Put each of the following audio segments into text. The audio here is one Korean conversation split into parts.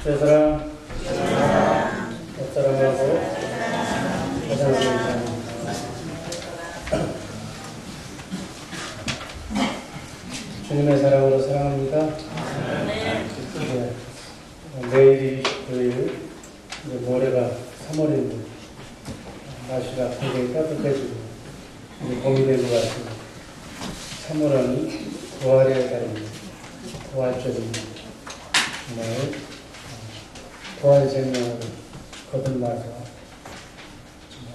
제사랑 옆사람하고 가장하고 주님의 사랑으로 사랑합니다. 네. 내일이 토요일, 모레가 3월인데 날씨가 굉장히 따뜻해지고 이제 봄이 된 것 같습니다. 3월은 부활의 달입니다. 부활절입니다. 정말 부활 생명을 거듭나서 정말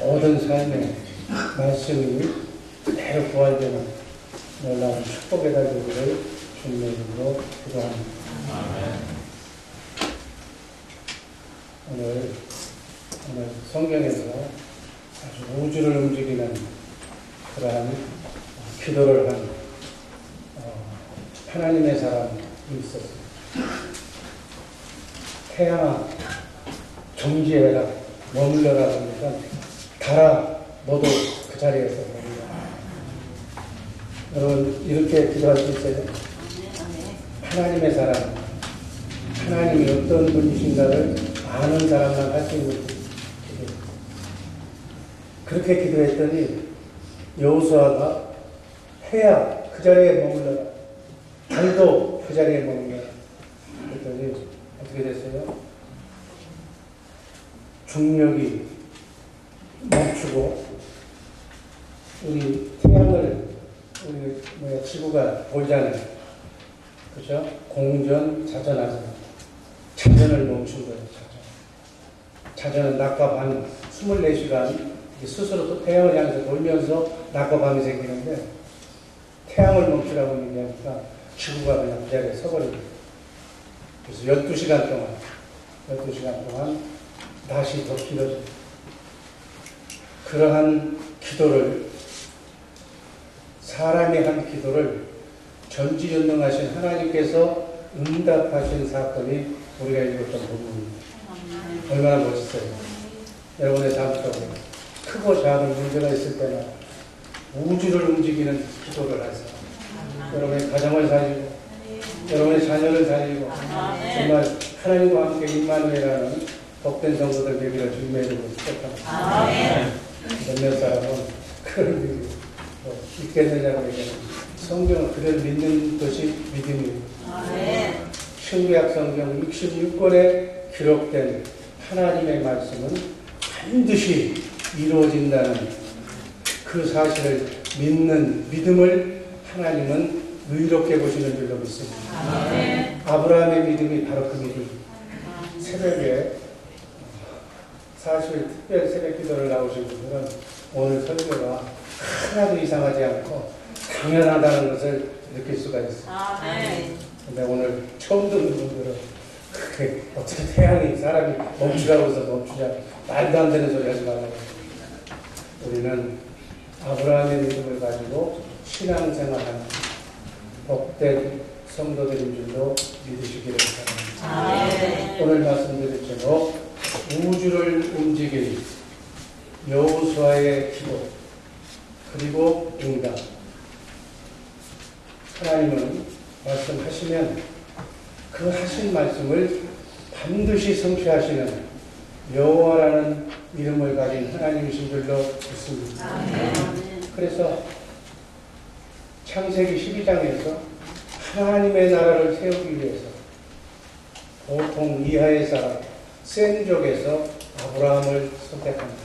모든 삶의 말씀이 그대로 부활되는 놀라운 축복의 달 되기를 주님의 이름으로 기도합니다. 오늘 성경에서 아주 우주를 움직이는 그러한 기도를 한 하나님의 사람이 있었습니다. 태양아 정지해라, 머물러라 하니까 달아 너도 그 자리에서 머물러. 여러분 이렇게 기도할 수 있어요? 하나님의 사람, 하나님이 어떤 분이신가를 아는 사람만 할 수 있는 기도. 그렇게 기도했더니 여호수아가 해야 그 자리에 머물러라, 달도 그 자리에 머물러라 그랬더니 어떻게 됐어요? 중력이 멈추고 우리 태양을 우리 지구가 보이잖아요. 그죠? 공전, 자전하잖아요. 자전을 멈춘 거예요. 자전은 낮과 밤 24시간 스스로 또 태양을 향해서 돌면서 낮과 밤이 생기는데 태양을 멈추라고 얘기하니까 지구가 그냥 그 자리에 서버립니다. 그래서 12시간 동안 낮이 더 길어져요. 그러한 기도를, 사람이 한 기도를 전지전능하신 하나님께서 응답하신 사건이 우리가 읽었던 부분입니다. 얼마나 멋있어요. 여러분의 삶 속에 크고 작은 문제가 있을 때나 우주를 움직이는 기도를 하세요. 여러분의 가정을 살리고 여러분의 자녀를 살리고 정말 하나님과 함께 임마누엘이라는 복된 성도들 되기를 주님의 이름으로 축복합니다. 몇몇 사람은 그런 일이 있겠느냐고 얘기하는 성경을 그대로 믿는 것이 믿음이에요. 신구약 성경 66권에 기록된 하나님의 말씀은 반드시 이루어진다는 그 사실을 믿는 믿음을 하나님은 의롭게 보시는 줄로 믿습니다. 아브라함의 믿음이 바로 그 믿음. 새벽에 사실 특별 새벽 기도를 나오신 분들은 오늘 설교가 하나도 이상하지 않고 당연하다는 것을 느낄 수가 있어요. 근데 오늘 처음 듣는 분들은 그게 어떻게 태양이 사람이 멈추라고 해서 멈추냐, 말도 안 되는 소리 하지 말라고. 우리는 아브라함의 믿음을 가지고 신앙생활하는 복된 성도들인 줄로 믿으시기를 바랍니다. 오늘 말씀드릴 제목, 우주를 움직일 여호수아의 기도 그리고 응답. 하나님은 말씀하시면 그 하신 말씀을 반드시 성취하시는 여호와라는 이름을 가진 하나님이신 줄로 믿습니다. 그래서 창세기 12장에서 하나님의 나라를 세우기 위해서 보통 이하의 사람, 센족에서 아브라함을 선택합니다.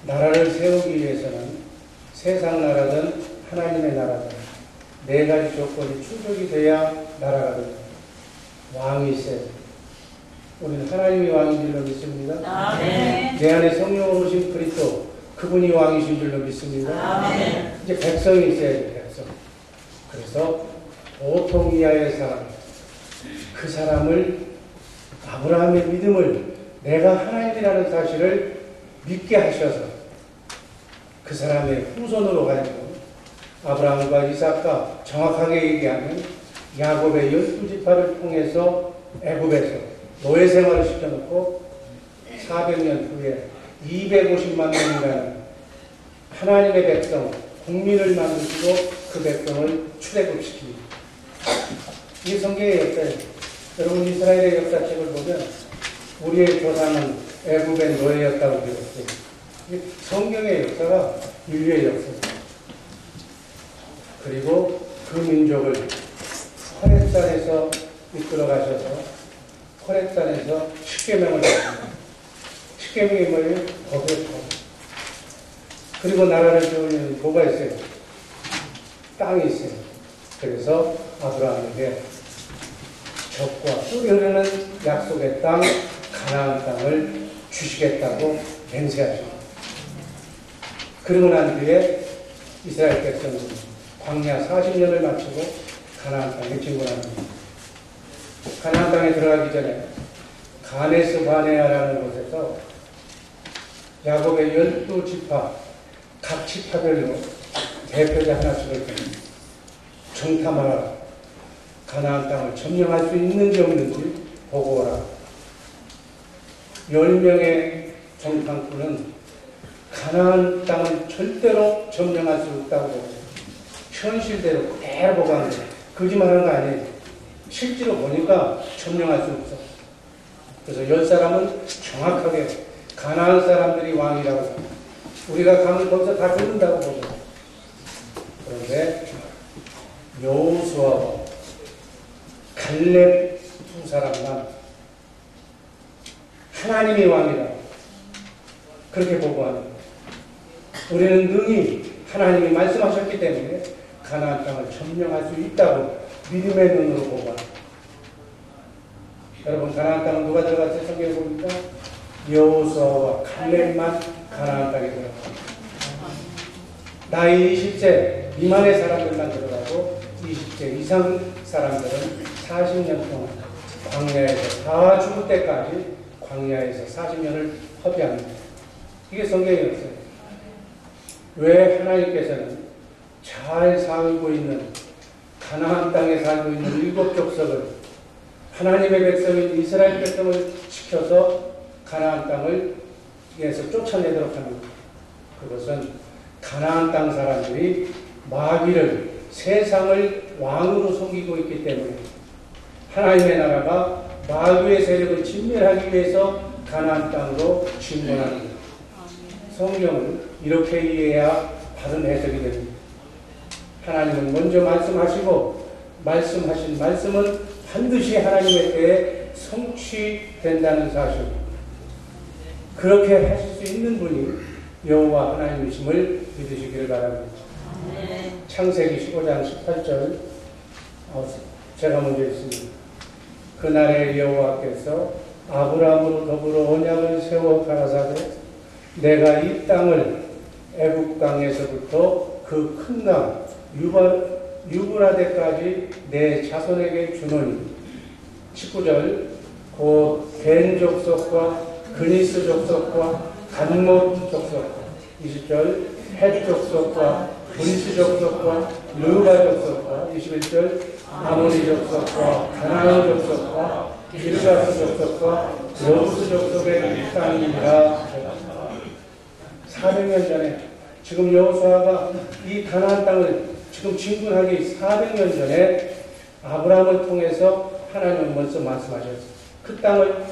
나라를 세우기 위해서는 세상 나라든 하나님의 나라든 네 가지 조건이 충족이 돼야 나라가 됩니다. 왕이 있어야 됩니다. 우리는 하나님이 왕인 줄로 믿습니다. 내 안에 성령으로 오신 그리스도, 그분이 왕이신 줄로 믿습니다. 이제 백성이 있어야 돼요. 백성. 그래서 보통 이하의 사람, 그 사람을, 아브라함의 믿음을, 내가 하나님이라는 사실을 믿게 하셔서 그 사람의 후손으로 가지고 아브라함과 이삭과 정확하게 얘기하면 야곱의 12지파를 통해서 애굽에서 노예 생활을 시켜놓고 400년 후에 250만 명이라는 하나님의 백성, 국민을 만드시고 그 백성을 출애굽시킵니다. 이 성경의 역사에 여러분 이스라엘의 역사책을 보면 우리의 조상은 애굽의 노예였다고 기록해요. 성경의 역사가 인류의 역사입니다. 그리고 그 민족을 호렙산에서 이끌어 가셔서 호렙산에서 십계명을 줬습니다. 십계명이 뭐예요? 법이요. 그리고 나라를 세우려면 뭐가 있어요? 땅이 있어요. 그래서 아브라함에게 적과 뿔이 흐르는 약속의 땅 가나안 땅을 주시겠다고 맹세하십니다. 그러고 난 뒤에 이스라엘 백성은 광야 40년을 마치고 가나안 땅에 진군합니다. 가나안 땅에 들어가기 전에 가네스 바네아라는 곳에서 야곱의 12지파 각 지파별로 대표자 하나씩을 정탐하라. 가나안 땅을 점령할 수 있는지 없는지 보고 오라. 10명의 정탐꾼은 가나안 땅을 절대로 점령할 수 없다고 보고 현실대로 그대로 보고 하는 거예요. 거짓말하는 거 아니에요. 실제로 보니까 점령할 수 없어. 그래서 10사람은 정확하게 가나안 사람들이 왕이라고 합니다. 우리가 가면 거기서 다 죽는다고 보죠. 그런데 여호수아와 갈렙 두 사람만 하나님이 왕이다. 그렇게 보고하는 거예요. 우리는 능히 하나님이 말씀하셨기 때문에 가나안 땅을 점령할 수 있다고 믿음의 눈으로 보고합니다. 여러분 가나안 땅은 누가 들어갔어요? 성경에 보니까 여호수아와 갈렙만 가나안 땅에 들어갑니다. 나이 20세 미만의 사람들만 들어가고 20세 이상 사람들은 40년 동안 광야에서 다 죽을 때까지 광야에서 40년을 허비합니다. 이게 성경이었어요. 왜 하나님께서는 잘 살고 있는 가나안 땅에 살고 있는 7 족속을 하나님의 백성인 이스라엘 백성을 지켜서 가나안 땅을에서 쫓아내도록 합니다. 그것은 가나안 땅 사람들이 마귀를 세상을 왕으로 섬기고 있기 때문에 하나님의 나라가 마귀의 세력을 진멸하기 위해서 가나안 땅으로 진군합니다. 성경을 이렇게 이해해야 바른 해석이 됩니다. 하나님은 먼저 말씀하시고 말씀하신 말씀은 반드시 하나님의 때에 성취된다는 사실. 그렇게 하실 수 있는 분이 여호와 하나님이심을 믿으시기를 바랍니다. 창세기 15장 18절 제가 먼저 읽습니다. 그날에 여호와께서 아브라함으로 더불어 언약을 세워 가라사대 내가 이 땅을 애굽 강에서부터 그 큰 강 유브라데까지 내 자손에게 주노니 19절 곧 겐 족속과 그니스 족속과 간못 족속 20절 헷 족속과 브리스 족속과 르바 족속과 21절 아모리 족속과 가나안 족속과 기르가스 족속과 여부스 족속의 땅이니라. 400년 전에 지금 여호수아가 이 가나안 땅을 지금 진군하기 400년 전에 아브라함을 통해서 하나님은 먼저 말씀하셨어요. 그 땅을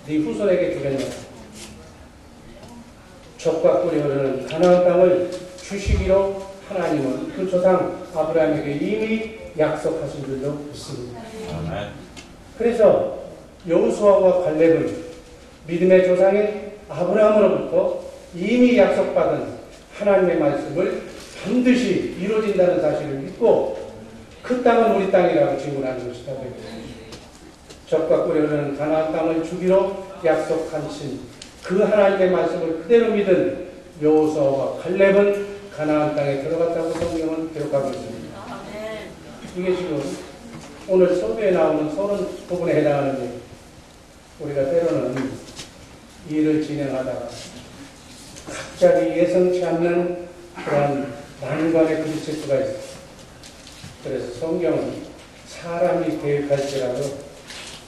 네 후손에게 주겠노라. 젖과 꿀이 흐르는 가나안 땅을 주시기로 하나님은 그 조상 아브라함에게 이미 약속하신 줄로 믿습니다. 그래서 여호수아와 갈렙은 믿음의 조상인 아브라함으로부터 이미 약속받은 하나님의 말씀을 반드시 이루어진다는 사실을 믿고 그 땅은 우리 땅이라고 진군하는 것이다. 젖과 꿀이 흐르는 가나안 땅을 주기로 약속하신 그 하나님의 말씀을 그대로 믿은 여호수아와 갈렙은 가나안 땅에 들어갔다고 성경은 기록하고 있습니다. 이게 지금 오늘 서두에 나오는 30부분에 해당하는데 우리가 때로는 일을 진행하다가 갑자기 예상치 않는 그런 난관에 부딪힐 수가 있어요. 그래서 성경은 사람이 계획할지라도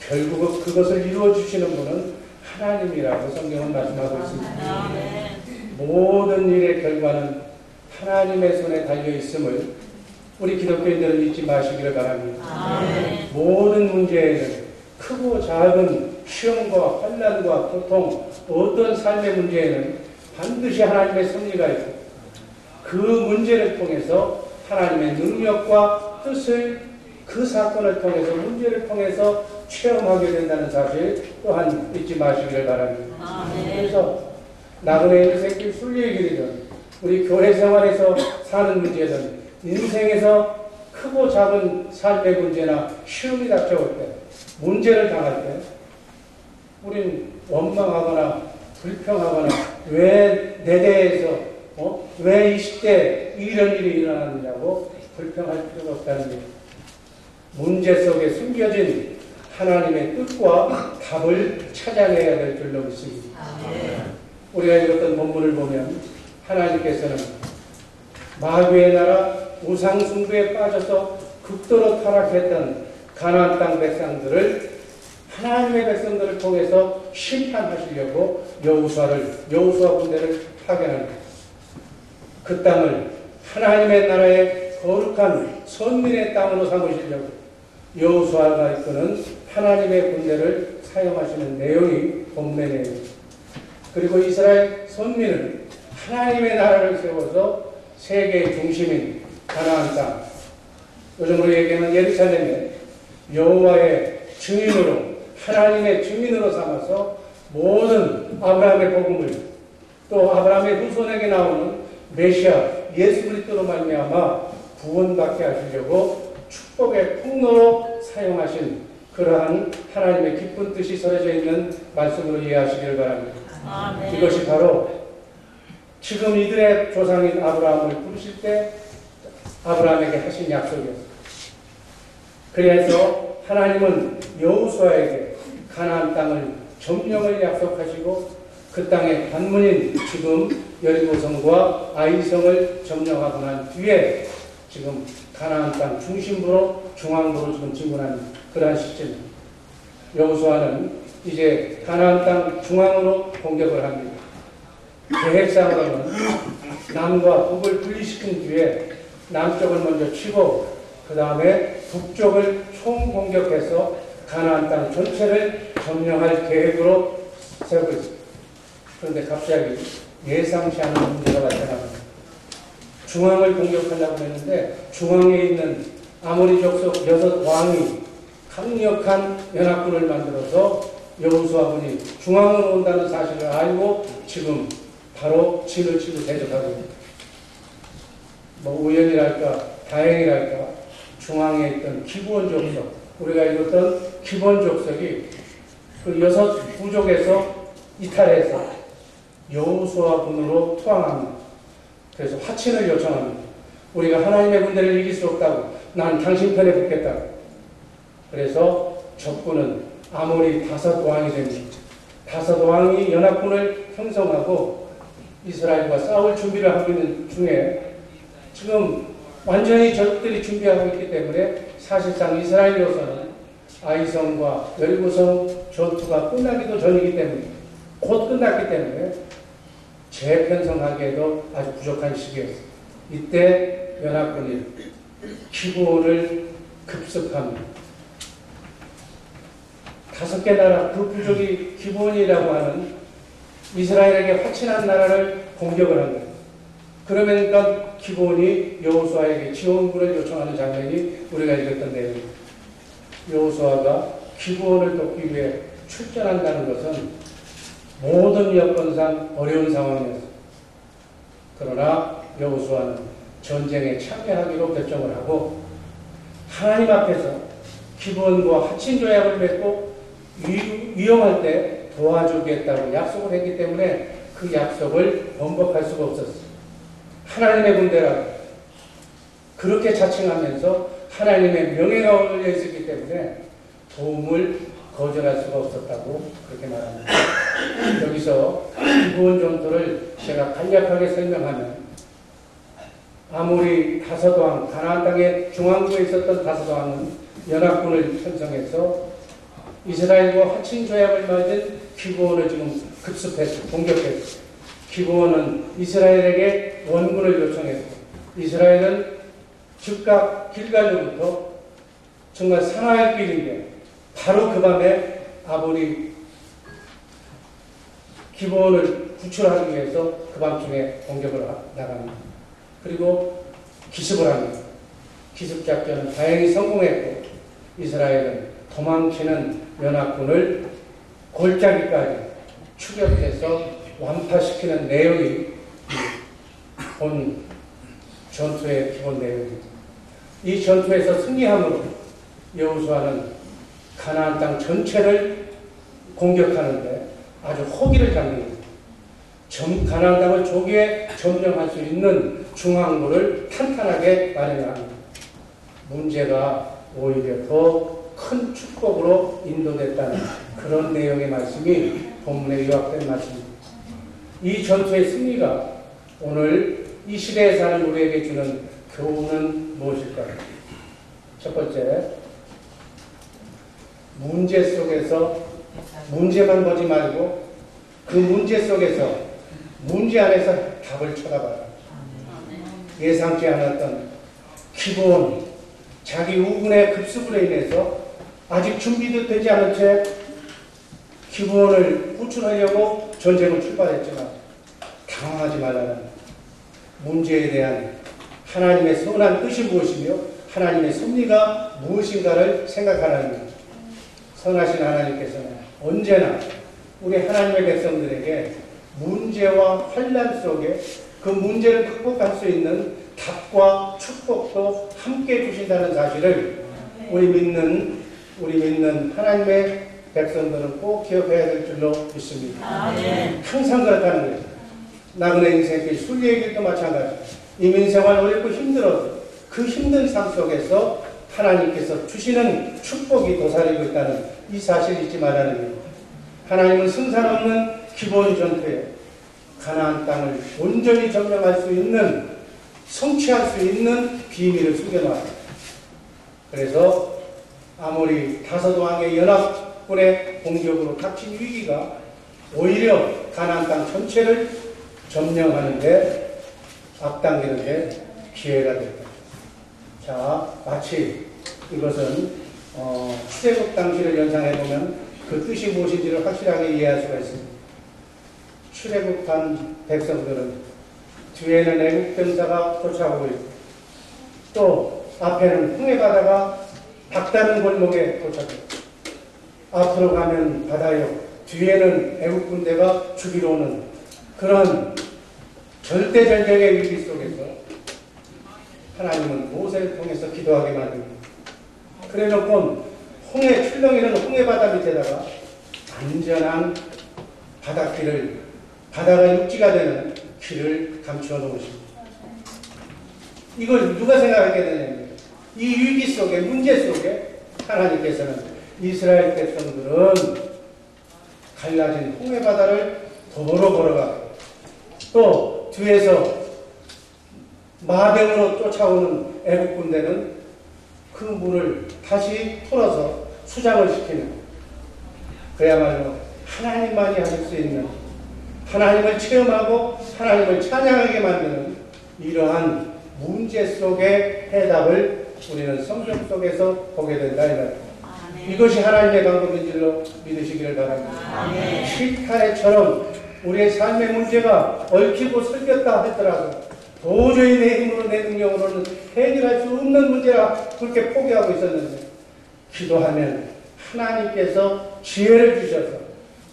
결국 그것을 이루어주시는 분은 하나님이라고 성경은 말씀하고 있습니다. 모든 일의 결과는 하나님의 손에 달려있음을 우리 기독교인들은 잊지 마시기를 바랍니다. 모든 문제에는 크고 작은 시험과 환난과 고통, 어떤 삶의 문제에는 반드시 하나님의 섭리가 있고 그 문제를 통해서 하나님의 능력과 뜻을 그 사건을 통해서 문제를 통해서 체험하게 된다는 사실 또한 잊지 마시기를 바랍니다. 그래서 나그네 인생길 순리의 길이든 우리 교회 생활에서 사는 문제든 인생에서 크고 작은 삶의 문제나 시험이 닥쳐올 때 문제를 당할 때 우린 원망하거나 불평하거나 왜 내 대해서 왜 이 시대에 이런 일이 일어났느냐고 불평할 필요가 없다는 것. 문제 속에 숨겨진 하나님의 뜻과 답을 찾아내야 될 줄로 믿습니다. 우리가 읽었던 본문을 보면 하나님께서는 마귀의 나라 우상 숭배에 빠져서 극도로 타락했던 가나안 땅 백성들을 하나님의 백성들을 통해서 심판하시려고 여호수아 군대를 파견합니다. 그 땅을 하나님의 나라의 거룩한 선민의 땅으로 삼으시려고 여호수아가 이끄는 하나님의 군대를 사용하시는 내용이 본문의 내용입니다. 그리고 이스라엘 선민은 하나님의 나라를 세워서 세계의 중심인 가나안 땅, 요즘으로 얘기하면 예루살렘에 여호와의 증인으로 하나님의 증인으로 삼아서 모든 아브라함의 복음을 또 아브라함의 후손에게 나오는 메시아 예수 그리스도로 말미암아 구원받게 하시려고 축복의 통로로 사용하신 그러한 하나님의 기쁜 뜻이 서려져 있는 말씀으로 이해하시기를 바랍니다. 아멘. 이것이 바로 지금 이들의 조상인 아브라함을 부르실 때 아브라함에게 하신 약속이었습니다. 그래서 하나님은 여호수아에게 가나안 땅을 점령을 약속하시고 그 땅의 관문인 지금 여리고성과 아이성을 점령하고 난 뒤에 지금 가나안 땅 중심부로 중앙부로 지금 진군하는 그러한 시점입니다. 여호수아는 이제 가나안 땅 중앙으로 공격을 합니다. 계획상으로는 남과 북을 분리시킨 뒤에 남쪽을 먼저 치고 그 다음에 북쪽을 총공격해서 가나안 땅 전체를 점령할 계획으로 세우고 있습니다. 그런데 갑자기 예상치 않은 문제가 발생합니다. 중앙을 공격하려고 했는데 중앙에 있는 아모리 족속 6왕이 강력한 연합군을 만들어서 여호수아군이 중앙으로 온다는 사실을 알고 지금 바로 진을 치고 대적하고 있습니다. 뭐 우연이랄까 다행이랄까 중앙에 있던 기브온 족속, 우리가 읽었던 기브온 족속이 그 6부족에서 이탈해서 여호수아군으로 투항합니다. 그래서 화친을 요청합니다. 우리가 하나님의 군대를 이길 수 없다고, 난 당신 편에 붙겠다고. 그래서 적군은 아모리 5왕이 됩니다. 5왕이 연합군을 형성하고 이스라엘과 싸울 준비를 하고 있는 중에 지금 완전히 적들이 준비하고 있기 때문에 사실상 이스라엘로서는 아이성과 여리고성 전투가 끝나기도 전이기 때문에 곧 끝났기 때문에 재편성하기에도 아주 부족한 시기였습니다. 이때 연합군이 기브온을 급습합니다. 5개 나라 그 부족이 기브온이라고 하는 이스라엘에게 화친한 나라를 공격을 합니다. 그러니까 기브온이 여호수아에게 지원군을 요청하는 장면이 우리가 읽었던 내용입니다. 여호수아가 기브온을 돕기 위해 출전한다는 것은 모든 여건상 어려운 상황이었습니다. 그러나 여호수아는 전쟁에 참여하기로 결정을 하고 하나님 앞에서 기브온과 화친 조약을 맺고 위험할 때 도와주겠다고 약속을 했기 때문에 그 약속을 번복할 수가 없었습니다. 하나님의 군대라 그렇게 자칭하면서 하나님의 명예가 올려 있었기 때문에 도움을 거절할 수가 없었다고 그렇게 말합니다. 여기서 기브온 전투를 제가 간략하게 설명하면 아모리 5왕, 가나안 땅의 중앙부에 있었던 5왕은 연합군을 편성해서 이스라엘과 화친 조약을 맺은 기브온을 지금 급습했고 공격했고 기브온은 이스라엘에게 원군을 요청했고 이스라엘은 즉각 길갈로부터 정말 사나이 길인데 바로 그 밤에 아볼이 기브온을 구출하기 위해서 그 밤중에 공격을 나갑니다. 그리고 기습을 합니다. 기습작전은 다행히 성공했고 이스라엘은 도망치는 연합군을 골짜기까지 추격해서 완파시키는 내용이 본 전투의 기본 내용입니다. 이 전투에서 승리함으로 여호수아는 가나안 땅 전체를 공격하는데 아주 호기를 잡는 가나안 땅을 조기에 점령할 수 있는 중앙부를 탄탄하게 마련합니다. 문제가 오히려 더 큰 축복으로 인도됐다는 그런 내용의 말씀이 본문에 요약된 말씀입니다. 이 전투의 승리가 오늘 이 시대에 사는 우리에게 주는 교훈은 무엇일까요? 첫 번째, 문제 속에서 문제만 보지 말고 그 문제 속에서 문제 안에서 답을 쳐다봐라. 예상치 않았던 기본 자기 우군의 급습으로 인해서 아직 준비도 되지 않은 채 기브온을 구출하려고 전쟁을 출발했지만 당황하지 말라는 문제에 대한 하나님의 선한 뜻이 무엇이며 하나님의 섭리가 무엇인가를 생각하라는 선하신 하나님께서는 언제나 우리 하나님의 백성들에게 문제와 환난 속에 그 문제를 극복할 수 있는 답과 축복도 함께 주신다는 사실을 우리 믿는 하나님의 백성들은 꼭 기억해야 될 줄로 믿습니다. 항상 그렇다는 거예요. 나그네 인생길, 순례의 길도 마찬가지. 이민생활 어렵고 힘들어도 그 힘든 삶 속에서 하나님께서 주시는 축복이 도사리고 있다는 이 사실을 잊지 말라는 거예요. 하나님은 승산 없는 기본 전투에 가나안 땅을 온전히 점령할 수 있는, 성취할 수 있는 비밀을 숨겨놨습니다. 그래서 아모리 다섯 왕의 연합군의 공격으로 닥친 위기가 오히려 가나안 땅 전체를 점령하는데 앞당기는데 기회가 됐다. 자, 마치 이것은 출애굽 당시를 연상해보면 그 뜻이 무엇인지를 확실하게 이해할 수가 있습니다. 출애굽한 백성들은 뒤에는 애국 병사가 쫓아오고 있고 또 앞에는 홍해 바다가 박다른 골목에 도착했고 앞으로 가면 바다요 뒤에는 애국 군대가 죽이러 오는 그런 절대절명의 위기 속에서 하나님은 모세를 통해서 기도하게 만듭니다. 그래놓고 홍해 출렁이는 홍해 바다 밑에다가 안전한 바닷길을, 바다가 육지가 되는 길을 감추어 놓으십니다. 이걸 누가 생각하게 되냐면 이 위기 속에, 문제 속에 하나님께서는 이스라엘 백성들은 갈라진 홍해 바다를 도로 걸어가고 또 뒤에서 마병으로 쫓아오는 애국 군대는 그 물을 다시 풀어서 수장을 시키는, 그야말로 하나님만이 하실 수 있는, 하나님을 체험하고 하나님을 찬양하게 만드는 이러한 문제 속의 해답을 우리는 성경 속에서 보게 된다. 이것이 하나님의 방법인 줄로 믿으시기를 바랍니다. 실타래처럼 우리의 삶의 문제가 얽히고 설켰다 했더라도 도저히 내 힘으로 내 능력으로는 해결할 수 없는 문제라 그렇게 포기하고 있었는데 기도하면 하나님께서 지혜를 주셔서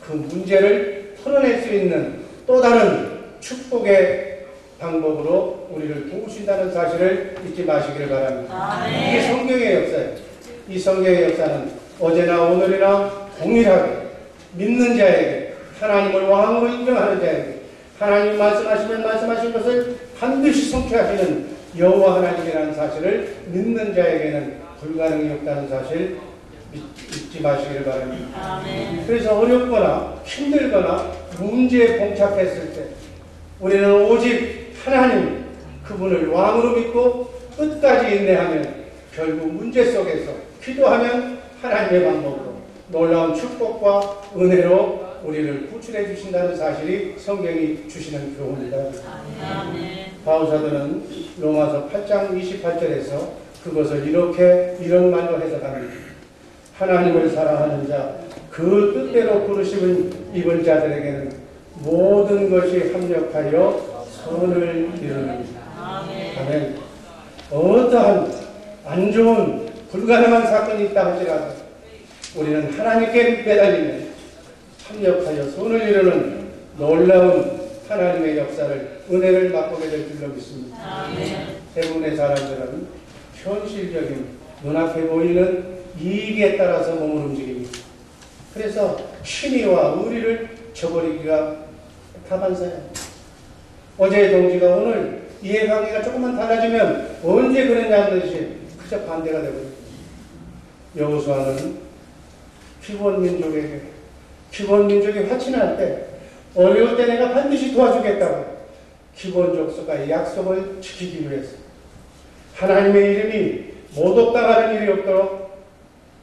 그 문제를 풀어낼 수 있는 또 다른 축복의 방법으로 우리를 도우신다는 사실을 잊지 마시기를 바랍니다. 이게 성경의 역사예요. 이 성경의 역사는 어제나 오늘이나 동일하게 믿는 자에게, 하나님을 왕으로 인정하는 자에게, 하나님 말씀하시면 말씀하신 것을 반드시 성취하시는 여호와 하나님이라는 사실을 믿는 자에게는 불가능이 없다는 사실 잊지 마시기를 바랍니다. 그래서 어렵거나 힘들거나 문제에 봉착했을 때 우리는 오직 하나님, 그분을 왕으로 믿고 끝까지 인내하면 결국 문제 속에서 기도하면 하나님의 방법으로 놀라운 축복과 은혜로 우리를 구출해 주신다는 사실이 성경이 주시는 교훈이다. 바울사도는 로마서 8장 28절에서 그것을 이런 말로 해석합니다. 하나님을 사랑하는 자, 그 뜻대로 부르심을 입은 자들에게는 모든 것이 합력하여 선을 이루느니라. 아멘. 어떠한 안 좋은 불가능한 사건이 있다 할지라도 우리는 하나님께 매달리면 합력하여 선을 이루는 놀라운 하나님의 역사를, 은혜를 맛보게 될 줄로 믿습니다. 대부분의 사람들은 현실적인 눈앞에 보이는 이익에 따라서 몸을 움직입니다. 그래서 신의와 의리를 저버리기가 다반사예요. 어제의 동지가 오늘 이해관계가 조금만 달라지면 언제 그랬냐는 듯이 그저 반대가 되거든요. 여호수아는 기본민족이 화친할 때, 어려울 때 내가 반드시 도와주겠다고 기본족속과의 약속을 지키기 위해서 하나님의 이름이 모독당하는 일이 없도록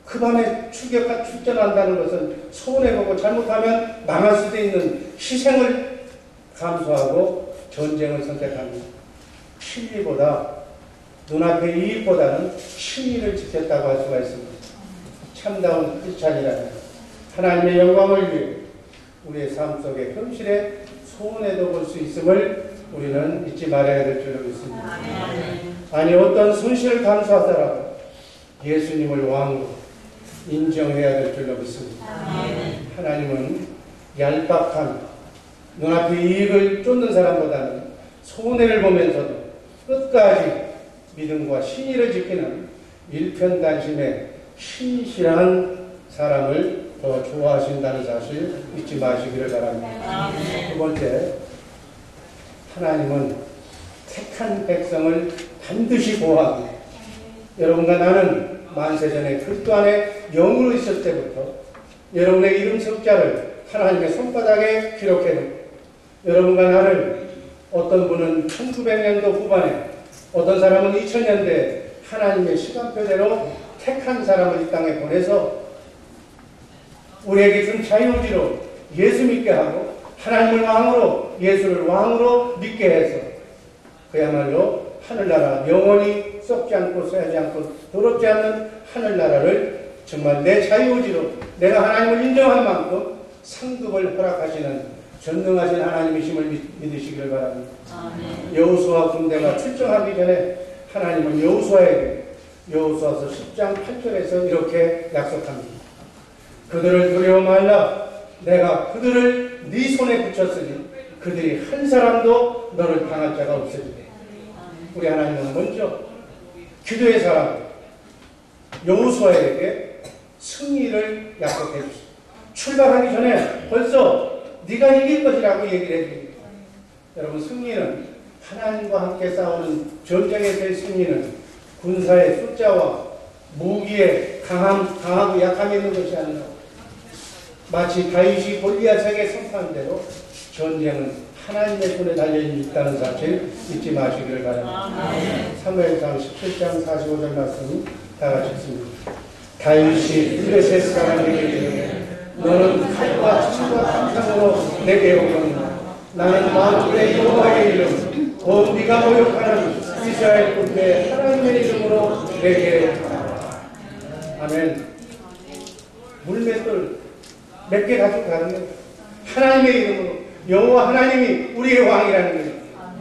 그 밤에 출전한다는 것은 손해보고 잘못하면 망할 수도 있는 희생을 감수하고 전쟁을 선택합니다. 진리보다, 눈앞의 이익보다는 신의를 지켰다고 할 수가 있습니다. 참다운 크리스찬이라면 하나님의 영광을 위해 우리의 삶 속에 현실에 손해도 볼 수 있음을 우리는 잊지 말아야 될 줄로 믿습니다. 아니, 어떤 손실을 감수하더라도 예수님을 왕으로 인정해야 될 줄로 믿습니다. 하나님은 얄팍한 눈앞의 이익을 쫓는 사람보다는 손해를 보면서도 끝까지 믿음과 신의를 지키는 일편단심의 신실한 사람을 더 좋아하신다는 사실 잊지 마시기를 바랍니다. 두 번째, 하나님은 택한 백성을 반드시 보호합니다. 여러분과 나는 만세전에 그리스도 안에 영으로 있을 때부터 여러분의 이름 석자를 하나님의 손바닥에 기록해놓고, 여러분과 나를 어떤 분은 1900년도 후반에, 어떤 사람은 2000년대 하나님의 시간표대로 택한 사람을 이 땅에 보내서 우리에게 준 자유의지로 예수 믿게 하고 하나님을 왕으로, 예수를 왕으로 믿게 해서 그야말로 하늘나라, 영원히 썩지 않고 쇠하지 않고 더럽지 않는 하늘나라를 정말 내 자유의지로 내가 하나님을 인정한 만큼 상급을 허락하시는 전능하신 하나님이심을 믿으시기를 바랍니다. 여호수아 군대가 출정하기 전에 하나님은 여호수아서 10장 8절에서 이렇게 약속합니다. 그들을 두려워 말라. 내가 그들을 네 손에 붙였으니 그들이 한 사람도 너를 당할 자가 없으리라. 우리 하나님은 먼저 기도의 사람 여호수아에게 승리를 약속해 주십니다. 출발하기 전에 벌써 네가 이길 것이라고 얘기를 해줍니다. 여러분, 승리는 하나님과 함께 싸우는 전쟁에서의 승리는 군사의 숫자와 무기의 강하고 약함이 있는 것이 아니라 마치 다윗이 골리앗에게 선포한 대로 전쟁은 하나님의 손에 달려있다는 사실 잊지 마시기를 바랍니다. 사무엘상 17장 45절 말씀 다 같이 읽습니다. 다윗이 블레셋 사람에게 이르되 너는 칼과 창과 함상으로 내게 오거니와 나는 만군의 여호와의 이름 곧 네가 모욕하는 이스라엘 군대의 하나님의 이름으로 내게 가라. 아멘. 물맷돌 몇 개 가지고 가는 거예요. 하나님의 이름으로, 여호와 하나님이 우리의 왕이라는 거예요.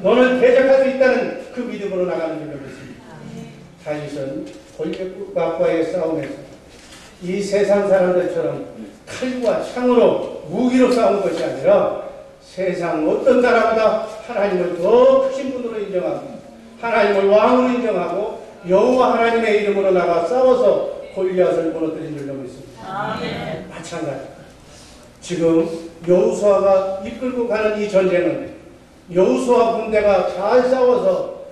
너는 대적할 수 있다는 그 믿음으로 나가는 줄로 믿습니다. 다윗은 골리앗과의 싸움에서 이 세상 사람들처럼 칼과 창으로 무기로 싸운 것이 아니라 세상 어떤 나라보다 하나님을 더 크신 분으로 인정하고 하나님을 왕으로 인정하고 여호와 하나님의 이름으로 나가 싸워서 골리앗을 무너뜨린 줄로 믿습니다. 마찬가지. 지금 여호수아가 이끌고 가는 이 전쟁은 여호수아 군대가 잘 싸워서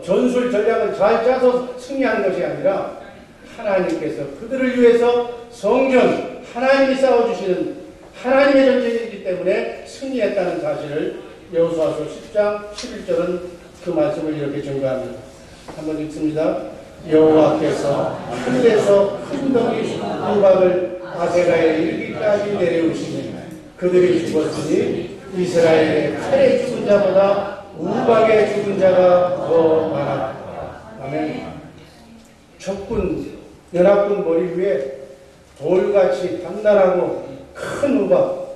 전술 전략을 잘 짜서 승리한 것이 아니라 하나님께서 그들을 위해서 성전, 하나님이 싸워주시는 하나님의 전쟁이기 때문에 승리했다는 사실을 여호수아서 10장 11절은 그 말씀을 이렇게 증거합니다. 한번 읽습니다. 여호와께서 하늘에서 큰 덩이 우박을 아세라에 이르기까지 내려오시니 그들이 죽었으니 이스라엘의 칼에 죽은 자보다 우박에 죽은 자가 더 많았다. 아멘. 적군, 연합군 머리 위에 돌같이 단단하고 큰 우박,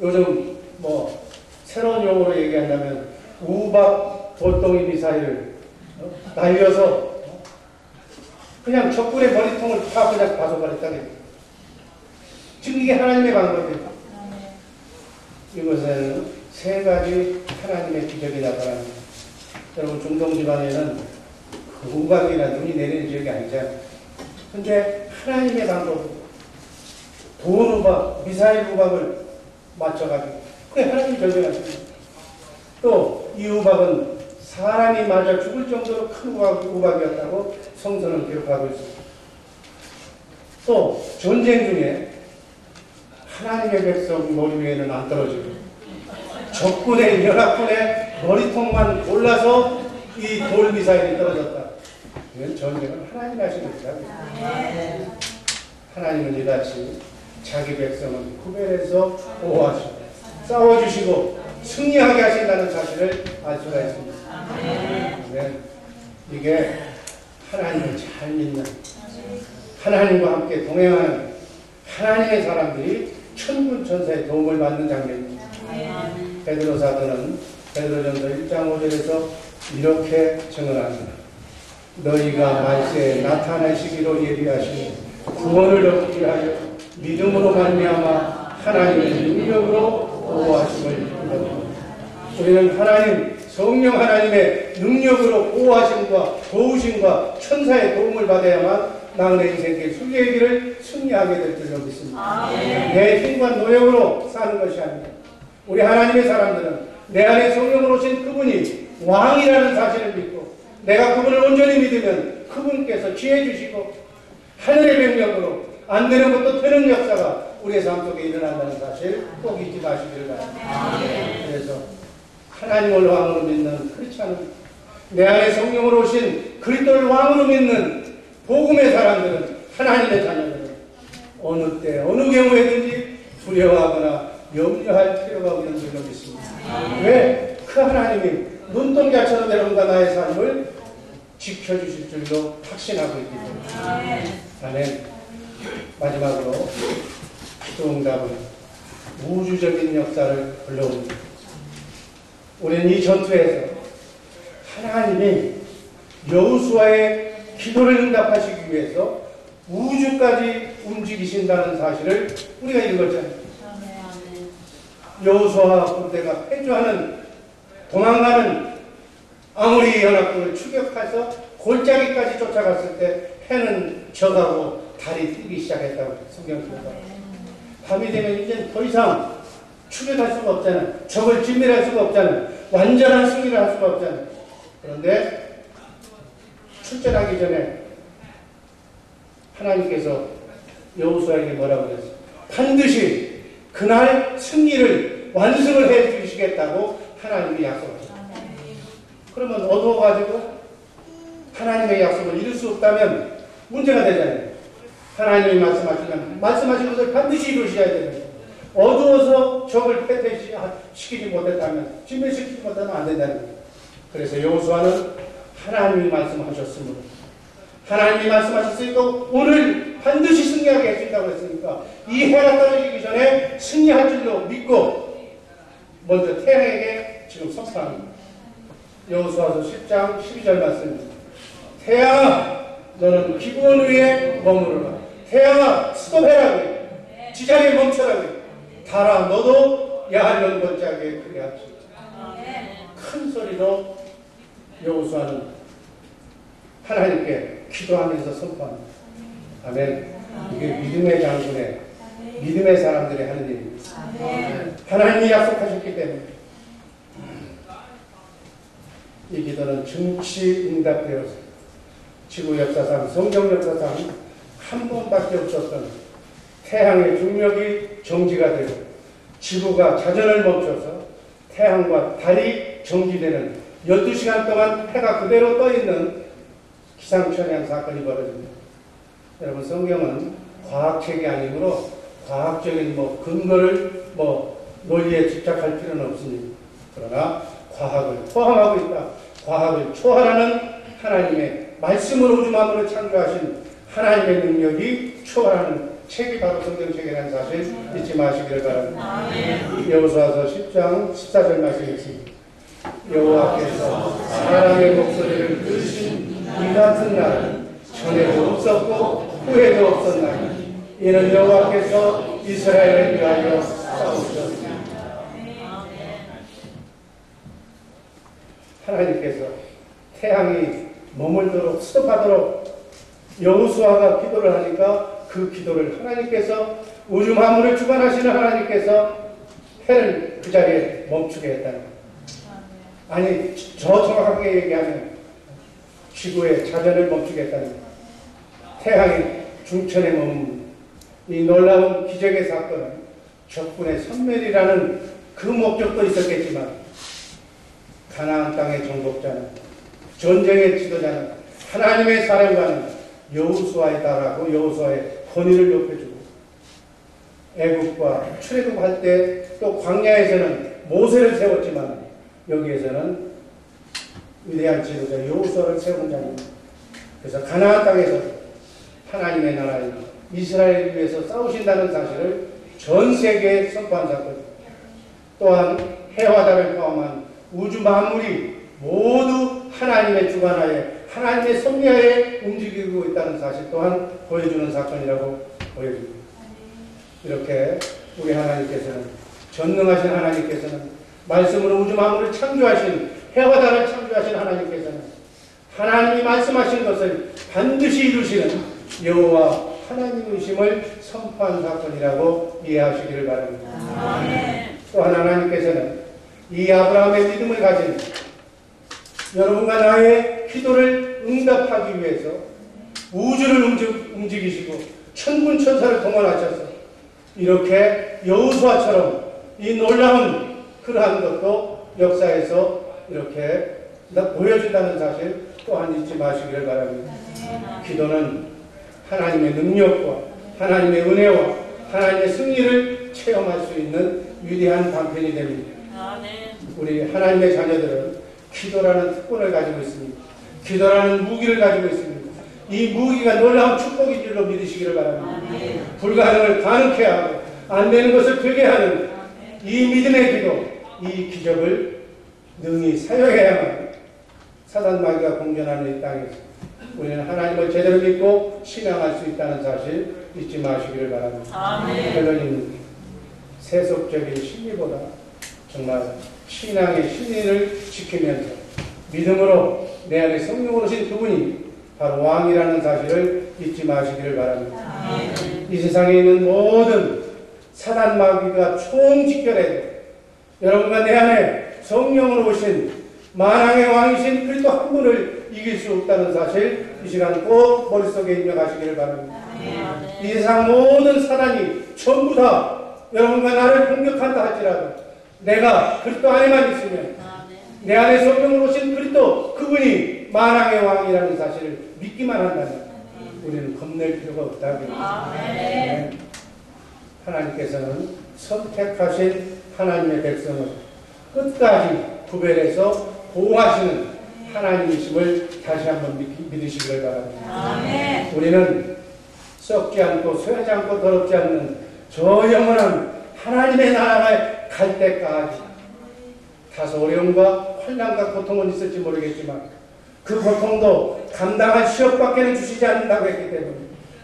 요즘 뭐 새로운 용어로 얘기한다면 우박 돌덩이 미사일을 날려서 그냥 적군의 머리통을 다 그냥 봐서버렸다는 지금 이게 하나님의 방법이에요. 이것은 세 가지 하나님의 기적이 나타납니다. 여러분 중동 지방에는 그 우박이나 눈이 내리는 지역이 아니잖아요. 근데 하나님의 방법, 돌 우박, 미사일 우박을 맞춰가지고 그게 하나님이 결정하십니다. 또 이 우박은 사람이 맞아 죽을 정도로 큰 우박이었다고 성서는 기록하고 있습니다. 또 전쟁 중에 하나님의 백성 머리 위에는 안 떨어지고 적군의 연합군의 머리통만 골라서 이 돌 미사일이 떨어졌다. 이건 전쟁은 하나님이 하신 것이다. 하나님은 이같이 자기 백성은 구별해서 보호하시고 싸워주시고 승리하게 하신다는 사실을 알 수가 있습니다. 네. 이게 하나님을 잘 믿는 하나님과 함께 동행하는 하나님의 사람들이 천군 천사의 도움을 받는 장면입니다. 베드로 사도는 베드로전서 1장 5절에서 이렇게 증언합니다. 너희가 말세에 나타나시기로 예비하시니 구원을 얻기 위하여 믿음으로 말미암아 하나님의 능력으로 보호하심을 입니다. 우리는 하나님, 성령 하나님의 능력으로 보호하심과 도우심과 천사의 도움을 받아야만 나의 인생의 순례의 길을 승리하게 될 줄로 믿습니다. 내 힘과 노력으로 사는 것이 아닙니다. 우리 하나님의 사람들은 내 안에 성령으로 오신 그분이 왕이라는 사실을 믿고 내가 그분을 온전히 믿으면 그분께서 지혜 주시고 하늘의 명령으로 안 되는 것도 되는 역사가 우리의 삶 속에 일어난다는 사실 꼭 잊지 마시기를 바랍니다. 그래서 하나님을 왕으로 믿는 크리스찬은 내 안에 성령으로 오신 그리스도를 왕으로 믿는 복음의 사람들은 하나님의 자녀들은 어느 때 어느 경우에든지 두려워하거나 염려할 필요가 없는 줄로 믿습니다. 왜? 그 하나님이 눈동자처럼 여러분과 나의 삶을 지켜주실 줄로 확신하고 있기 때문에 아멘. 마지막으로 기도응답은 우주적인 역사를 불러옵니다. 우리는 이 전투에서 하나님이 여호수아의 기도를 응답하시기 위해서 우주까지 움직이신다는 사실을 우리가 읽었잖아요. 여호수아 군대가 패주하는 도망가는 아모리 연합군을 추격해서 골짜기까지 쫓아갔을 때 해는 져가고 달이 뜨기 시작했다고 성경에 기록합니다. 밤이 되면 이제 더 이상 추격할 수가 없잖아요. 적을 진멸할 수가 없잖아요. 완전한 승리를 할 수가 없잖아요. 그런데 출전하기 전에 하나님께서 여호수아에게 뭐라고 그랬어요? 반드시 그날 승리를 완성을 해 주시겠다고 하나님이 약속하셨어요. 그러면 어두워가지고 하나님의 약속을 이룰 수 없다면 문제가 되잖아요. 하나님이 말씀하신 것을 반드시 이루셔야 되는 거예요. 어두워서 적을 패퇴시키지 못했다면, 진멸시키지 못하면 안 된다는 거예요. 그래서 여호수아는 하나님이 말씀하셨으므로, 하나님이 말씀하셨으니까 오늘 반드시 승리하게 해준다고 했으니까 이 해가 떨어지기 전에 승리할 줄로 믿고 먼저 태양에게 지금 선포합니다. 여호수아서 10장 12절 말씀입니다. 태양아, 너는 기브온 위에 머무르라. 태양아, 스톱해라고 해요. 지자리에 멈춰라고 해요. 달아, 너도 야한 번짝에 크게 합시다. 큰 소리로 여호수아는 하나님께 기도하면서 선포합니다. 아멘. 이게 믿음의 장군의, 믿음의 사람들이 하는 일입니다. 하나님이 약속하셨기 때문에 이 기도는 정치 응답되어서 지구 역사상, 성경 역사상 한 번밖에 없었던 태양의 중력이 정지가 되고 지구가 자전을 멈춰서 태양과 달이 정지되는 12시간 동안 해가 그대로 떠있는 기상천외한 사건이 벌어집니다. 여러분, 성경은 과학책이 아니므로 과학적인 근거를 논리에 집착할 필요는 없습니다. 그러나 과학을 포함하고 있다. 과학을 초월하는 하나님의 말씀으로 우주 만물을 창조하신 하나님의 능력이 초월하는 책이 바로 성경책이라는 사실 잊지 마시기를 바랍니다. 여호수아서 10장 14절 말씀이 있습니다. 여호와께서 사람의 목소리를 들으신 이 같은 날은 전에도 없었고 후에도 없었나니 이는 여호와께서 이스라엘을 위하여 싸우셨습니다. 하나님께서 태양이 머물도록 스톱하도록 여호수아가 기도를 하니까 그 기도를 하나님께서 우주 만물을 주관하시는 하나님께서 해를 그 자리에 멈추게 했다는 거예요. 아니 저 정확하게 얘기하면 지구의 자전을 멈추게 했다는 거예요. 태양이 중천에 머문 이 놀라운 기적의 사건은 적군의 선멸이라는 그 목적도 있었겠지만 가나안 땅의 정복자는 전쟁의 지도자는 하나님의 사령관은 여호수아이다라고 여호수아의 권위를 높여주고 애국과 출애굽할 때 또 광야에서는 모세를 세웠지만 여기에서는 위대한 지도자 여호수아를 세운 자입니다. 그래서 가나안 땅에서 하나님의 나라에 이스라엘을 위해서 싸우신다는 사실을 전 세계에 선포한 사건. 또한 해와 달을 포함한 우주 만물이 모두 하나님의 주관하에 하나님의 섭리하에 움직이고 있다는 사실 또한 보여주는 사건이라고 보여집니다. 이렇게 우리 하나님께서는 전능하신 하나님께서는 말씀으로 우주 만물을 창조하신 해와 달을 창조하신 하나님께서는 하나님이 말씀하신 것을 반드시 이루시는 여호와 하나님이심을 선포한 사건이라고 이해하시기를 바랍니다. 또한 하나님께서는 이 아브라함의 믿음을 가진 여러분과 나의 기도를 응답하기 위해서 우주를 움직이시고 천군 천사를 동원하셔서 이렇게 여호수아처럼 이 놀라운 그러한 것도 역사에서 이렇게 보여준다는 사실 또한 잊지 마시기를 바랍니다. 기도는 하나님의 능력과 하나님의 은혜와 하나님의 승리를 체험할 수 있는 위대한 방편이 됩니다. 우리 하나님의 자녀들은 기도라는 특권을 가지고 있습니다. 기도라는 무기를 가지고 있습니다. 이 무기가 놀라운 축복인 줄로 믿으시기를 바랍니다. 불가능을 가능케 하고 안 되는 것을 되게 하는 이 믿음의 기도, 이 기적을 능히 사용해야만 사단 마귀가 공존하는 이 땅에서 우리는 하나님을 제대로 믿고 신앙할 수 있다는 사실 잊지 마시기를 바랍니다. 결론입니다. 세속적인 신리보다 정말 신앙의 신리를 지키면서 믿음으로 내 안에 성령으로 오신 그분이 바로 왕이라는 사실을 잊지 마시기를 바랍니다. 이 세상에 있는 모든 사단 마귀가 총집결해도 여러분과 내 안에 성령으로 오신 만왕의 왕이신 그리스도 한 분을 이길 수 없다는 사실 이 시간 꼭 머릿속에 입력하시기를 바랍니다. 이 세상 모든 사단이 전부 다 여러분과 나를 공격한다 할지라도 내가 그리스도 안에만 있으면 내 안에 성령으로 오신 그리스도 그분이 만왕의 왕이라는 사실을 믿기만 한다면 우리는 겁낼 필요가 없다고 합니다. 하나님께서는 선택하신 하나님의 백성을 끝까지 구별해서 보호하시는 하나님이심을 다시 한번 믿으시기를 바랍니다. 우리는 썩지 않고 쇠하지 않고 더럽지 않는 저 영원한 하나님의 나라에 갈 때까지 다소 어려움과 환난과 고통은 있을지 모르겠지만 그 고통도 감당할 시험밖에는 주시지 않는다고 했기 때문에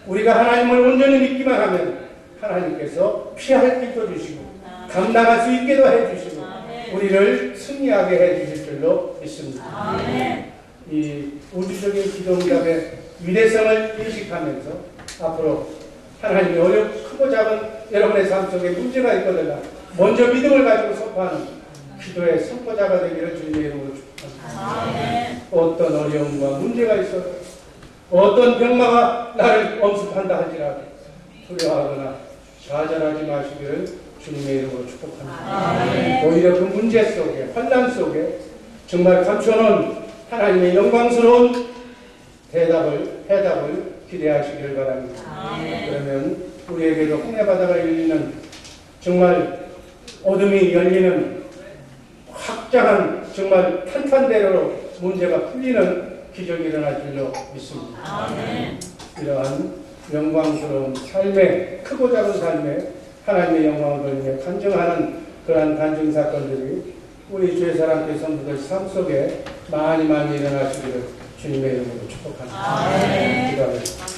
우리가 하나님을 온전히 믿기만 하면 하나님께서 피할 길도 주시고 감당할 수 있게도 해주시고 우리를 승리하게 해주실 줄로 믿습니다. 이 우주적인 기도응답의 위대성을 인식하면서 앞으로 하나님의 크고 작은 여러분의 삶 속에 문제가 있거든요. 먼저 믿음을 가지고 선포하는 기도의 선포자가 되기를 주님의 이름으로 축복합니다. 어떤 어려움과 문제가 있어도 어떤 병마가 나를 엄습한다 할지라도 두려워하거나 좌절하지 마시기를 주님의 이름으로 축복합니다. 오히려 그 문제 속에 환난 속에 정말 감춰놓은 하나님의 영광스러운 해답을 기대하시기를 바랍니다. 그러면 우리에게도 홍해 바다가 열리는 정말 어둠이 열리는 확장한 정말 탄탄대로로 문제가 풀리는 기적이 일어날 줄로 믿습니다. 이러한 영광스러운 삶에, 크고 작은 삶에 하나님의 영광을 돌리며 간증하는 그러한 간증 사건들이 우리 주의 사랑교회 성도들 삶 속에 많이 일어나시기를 주님의 이름으로 축복합니다. 기도하겠습니다.